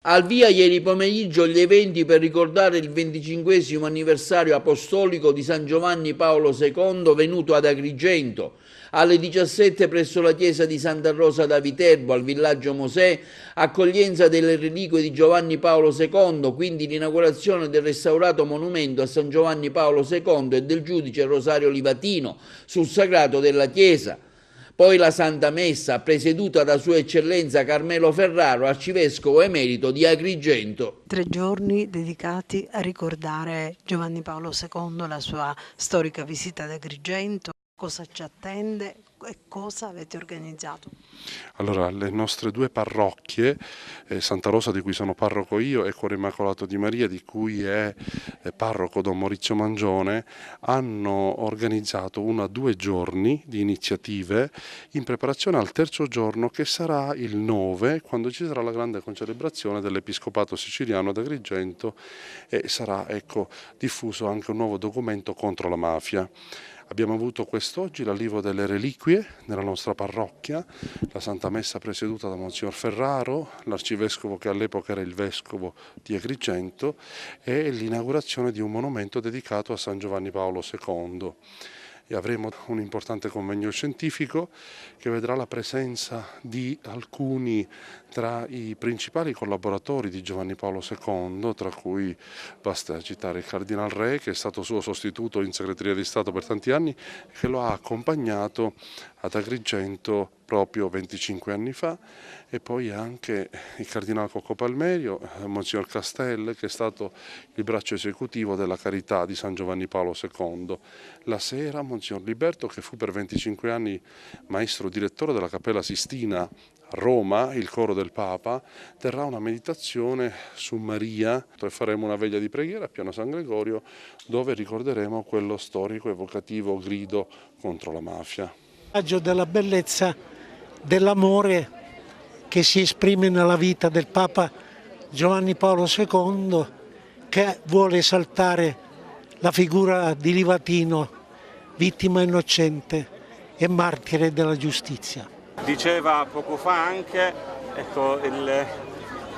Al via ieri pomeriggio gli eventi per ricordare il 25° anniversario apostolico di San Giovanni Paolo II venuto ad Agrigento. Alle 17 presso la chiesa di Santa Rosa da Viterbo, al villaggio Mosè, accoglienza delle reliquie di Giovanni Paolo II, quindi l'inaugurazione del restaurato monumento a San Giovanni Paolo II e del giudice Rosario Livatino sul sagrato della chiesa. Poi la Santa Messa, presieduta da Sua Eccellenza Carmelo Ferraro, arcivescovo emerito di Agrigento. 3 giorni dedicati a ricordare Giovanni Paolo II, la sua storica visita ad Agrigento. Cosa ci attende e cosa avete organizzato? Allora, le nostre due parrocchie, Santa Rosa di cui sono parroco io e Cuore Immacolato di Maria di cui è parroco Don Maurizio Mangione, hanno organizzato 2 giorni di iniziative in preparazione al terzo giorno che sarà il 9, quando ci sarà la grande concelebrazione dell'Episcopato siciliano ad Agrigento e sarà diffuso anche un nuovo documento contro la mafia. Abbiamo avuto quest'oggi l'allievo delle reliquie nella nostra parrocchia, la Santa Messa presieduta da Monsignor Ferraro, l'arcivescovo che all'epoca era il vescovo di Agrigento, e l'inaugurazione di un monumento dedicato a San Giovanni Paolo II. E avremo un importante convegno scientifico che vedrà la presenza di alcuni tra i principali collaboratori di Giovanni Paolo II, tra cui basta citare il Cardinal Re, che è stato suo sostituto in segreteria di Stato per tanti anni, e che lo ha accompagnato ad Agrigento proprio 25 anni fa, e poi anche il Cardinale Cocco Palmerio, Monsignor Castel, che è stato il braccio esecutivo della Carità di San Giovanni Paolo II. La sera Monsignor Liberto, che fu per 25 anni maestro direttore della Cappella Sistina a Roma, il coro del Papa, terrà una meditazione su Maria e faremo una veglia di preghiera a Piano San Gregorio dove ricorderemo quello storico evocativo grido contro la mafia. Della bellezza dell'amore che si esprime nella vita del Papa Giovanni Paolo II, che vuole esaltare la figura di Livatino, vittima innocente e martire della giustizia. Diceva poco fa anche,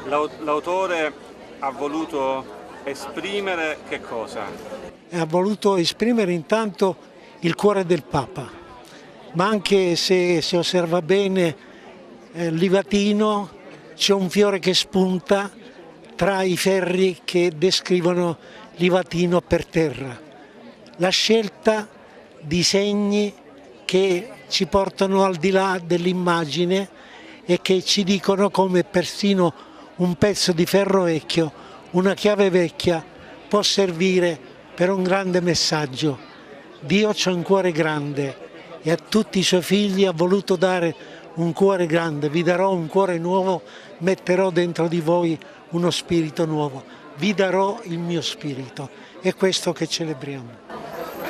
l'autore ha voluto esprimere che cosa? Ha voluto esprimere intanto il cuore del Papa, ma anche se si osserva bene Livatino c'è un fiore che spunta tra i ferri che descrivono Livatino per terra. La scelta di segni che ci portano al di là dell'immagine e che ci dicono come persino un pezzo di ferro vecchio, una chiave vecchia, può servire per un grande messaggio. Dio c'ha un cuore grande e a tutti i suoi figli ha voluto dare un cuore grande. Vi darò un cuore nuovo, metterò dentro di voi uno spirito nuovo. Vi darò il mio spirito. È questo che celebriamo.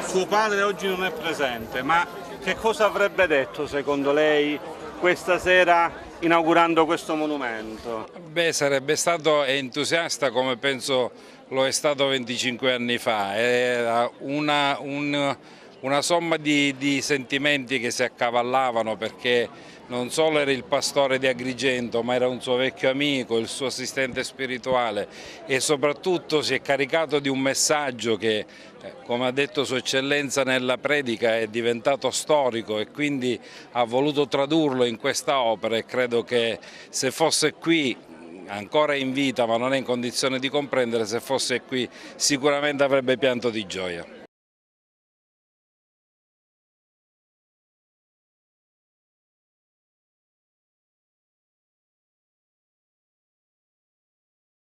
Suo padre oggi non è presente, ma che cosa avrebbe detto secondo lei questa sera inaugurando questo monumento? Sarebbe stato entusiasta come penso lo è stato 25 anni fa. Era una somma di sentimenti che si accavallavano, perché non solo era il pastore di Agrigento, ma era un suo vecchio amico, il suo assistente spirituale, e soprattutto si è caricato di un messaggio che, come ha detto Sua Eccellenza nella predica, è diventato storico, e quindi ha voluto tradurlo in questa opera, e credo che se fosse qui, ancora in vita ma non è in condizione di comprendere, se fosse qui sicuramente avrebbe pianto di gioia.